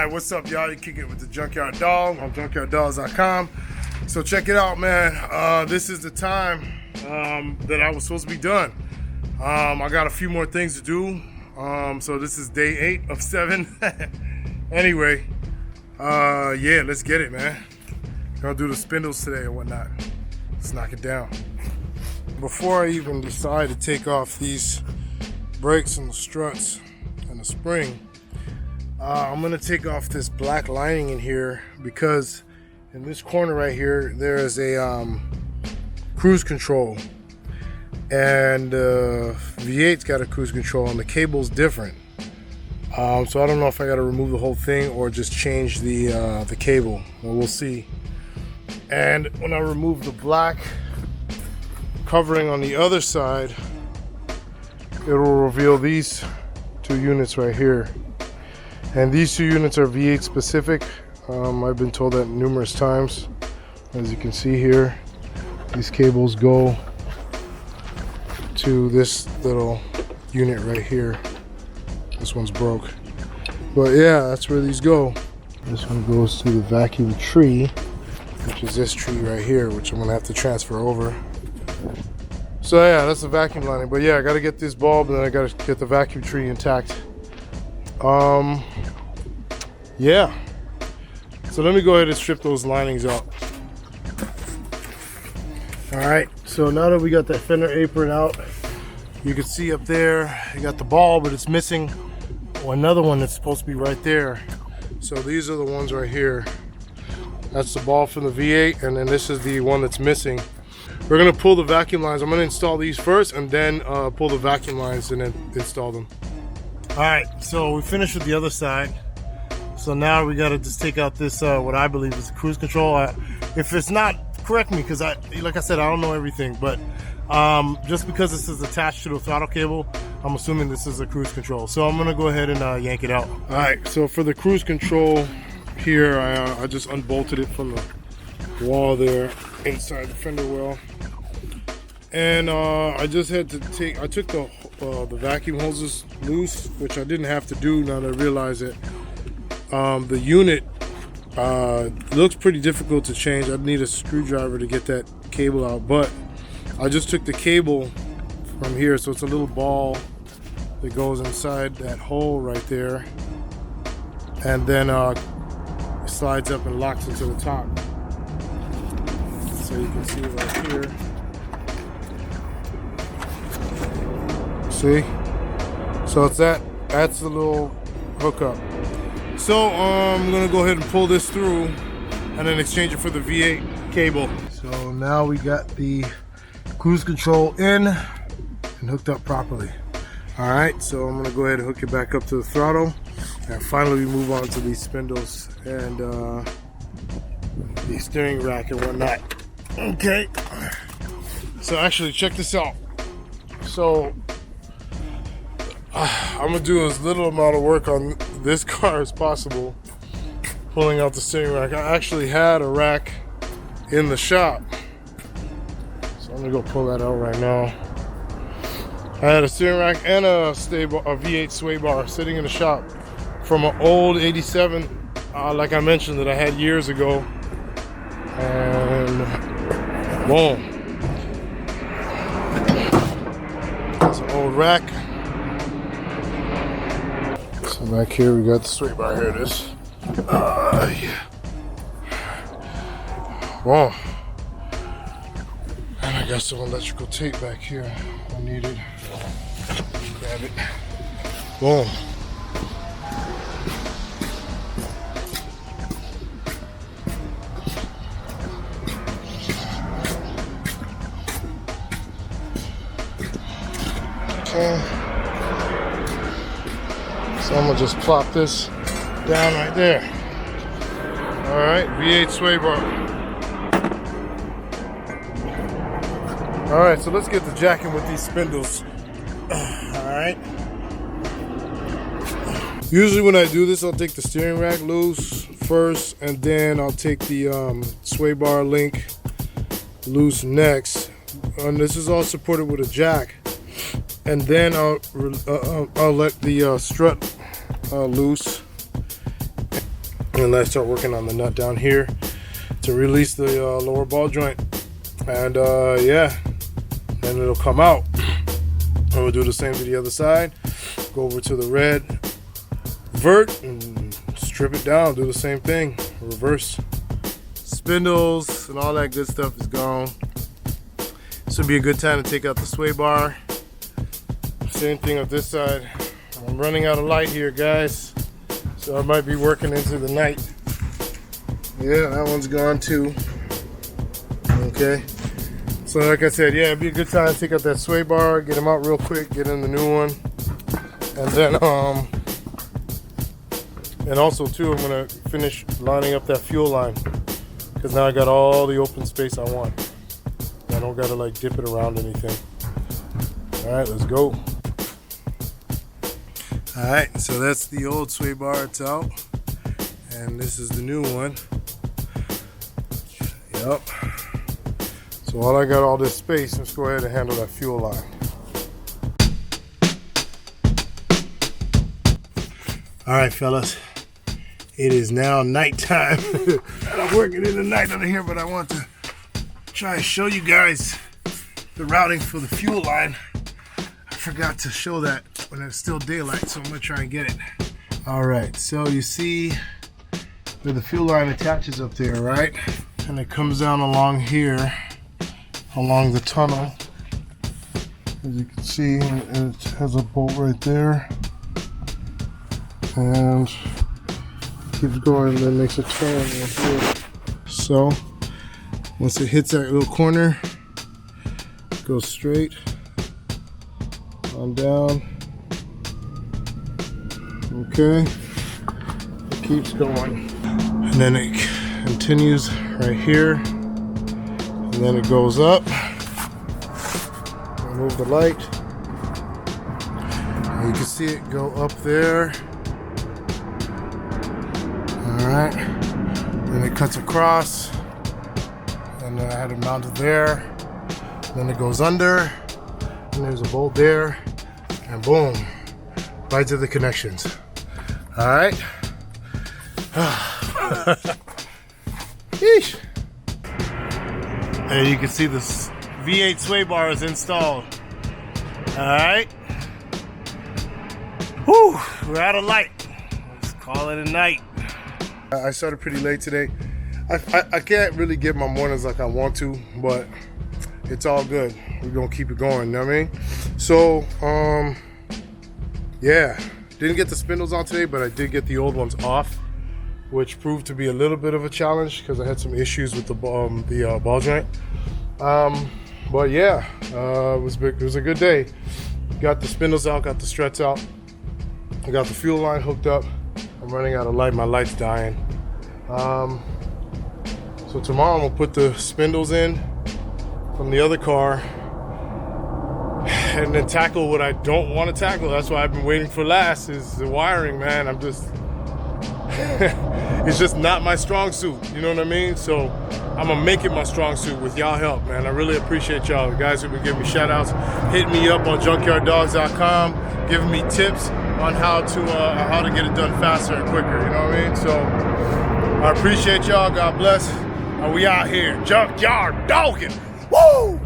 Alright, what's up, y'all? You kick it with the Junkyard Dog on junkyarddogs.com. So check it out, man. This is the time that I was supposed to be done. I got a few more things to do. So this is day 8 of 7. Anyway, yeah, let's get it, man. Gonna do the spindles today or whatnot. Let's knock it down. Before I even decide to take off these brakes and the struts and the spring, I'm gonna take off this black lining in here because in this corner right here there is a cruise control, and V8's got a cruise control and the cable's different. So I don't know if I got to remove the whole thing or just change the cable. Well, we'll see. And when I remove the black covering on the other side, it will reveal these 2 units right here. And these 2 units are V8 specific. I've been told that numerous times. As you can see here, these cables go to this little unit right here. This one's broke. But yeah, that's where these go. This one goes to the vacuum tree, which is this tree right here, which I'm gonna have to transfer over. So yeah, that's the vacuum lining. But yeah, I gotta get this bulb and then I gotta get the vacuum tree intact. Yeah. So let me go ahead and strip those linings out. Alright, so now that we got that fender apron out, you can see up there, you got the ball, but it's missing another one that's supposed to be right there. So these are the ones right here. That's the ball from the V8, and then this is the one that's missing. We're gonna pull the vacuum lines. I'm gonna install these first and then pull the vacuum lines and then install them. All right, so we finished with the other side. So now we gotta just take out this, what I believe is the cruise control. If it's not, correct me, because like I said, I don't know everything, but just because this is attached to the throttle cable, I'm assuming this is a cruise control. So I'm gonna go ahead and yank it out. All right, so for the cruise control here, I just unbolted it from the wall there inside the fender well. And I just had to I took the vacuum hoses loose, which I didn't have to do now that I realize it. The unit looks pretty difficult to change. I'd need a screwdriver to get that cable out, but I just took the cable from here, so it's a little ball that goes inside that hole right there, and then it slides up and locks into the top. So you can see right here. See? So it's that's the little hookup. So I'm gonna go ahead and pull this through and then exchange it for the V8 cable. So now we got the cruise control in and hooked up properly. All right, so I'm gonna go ahead and hook it back up to the throttle, and finally we move on to these spindles and the steering rack and whatnot. Okay, so actually check this out. So I'm gonna do as little amount of work on this car as possible, pulling out the steering rack. I actually had a rack in the shop, so I'm gonna go pull that out right now. I had a steering rack and a V8 sway bar sitting in the shop from an old 87, like I mentioned, that I had years ago. And boom, it's an old rack. So back here we got the sway bar. Here it is. Yeah. Boom. And I got some electrical tape back here I needed. Grab it. Boom. Okay. So I'm gonna just plop this down right there. All right, V8 sway bar. All right, so let's get the jacking with these spindles. All right. Usually when I do this, I'll take the steering rack loose first, and then I'll take the sway bar link loose next. And this is all supported with a jack. And then I'll let the strut loose. And then I start working on the nut down here to release the lower ball joint. And yeah, then it'll come out. And we'll do the same to the other side. Go over to the red vert and strip it down. Do the same thing, reverse. Spindles and all that good stuff is gone. This would be a good time to take out the sway bar. Same thing on this side. I'm running out of light here, guys, so I might be working into the night. Yeah, that one's gone too. Okay, so like I said, yeah, it'd be a good time to take out that sway bar, get them out real quick, get in the new one, and then and also too, I'm gonna finish lining up that fuel line, because now I got all the open space I want. I don't gotta like dip it around anything. All right, let's go. All right, so that's the old sway bar, it's out, and this is the new one. Yep. So while I got all this space, let's go ahead and handle that fuel line. All right, fellas, it is now nighttime. And I'm working in the night under here, but I want to try and show you guys the routing for the fuel line. I forgot to show that when it's still daylight, so I'm gonna try and get it. All right, so you see where the fuel line attaches up there, right? And it comes down along here, along the tunnel. As you can see, it has a bolt right there. And keeps going and then makes a turn right here. So, once it hits that little corner, it goes straight on down. Okay, it keeps going. And then it continues right here. And then it goes up. Remove the light. And you can see it go up there. Alright. Then it cuts across. And then I had it mounted there. Then it goes under. And there's a bolt there. And boom. Right to the connections. Alright. Yeesh. And you can see this V8 sway bar is installed. Alright. Whew, we're out of light. Let's call it a night. I started pretty late today. I can't really get my mornings like I want to, but it's all good. We're gonna keep it going, you know what I mean? So, yeah. Didn't get the spindles on today, but I did get the old ones off, which proved to be a little bit of a challenge because I had some issues with the ball joint. But yeah, it was a good day. Got the spindles out, got the struts out. I got the fuel line hooked up. I'm running out of light, my light's dying. So tomorrow I'm gonna put the spindles in from the other car and then tackle what I don't want to tackle. That's why I've been waiting for last, is the wiring, man. I'm just, it's just not my strong suit, you know what I mean? So I'm gonna make it my strong suit with y'all help, man. I really appreciate y'all, the guys who've been giving me shout outs, hitting me up on junkyarddogs.com, giving me tips on how to get it done faster and quicker, you know what I mean? So I appreciate y'all, God bless. And we out here, junkyard dogging. Woo!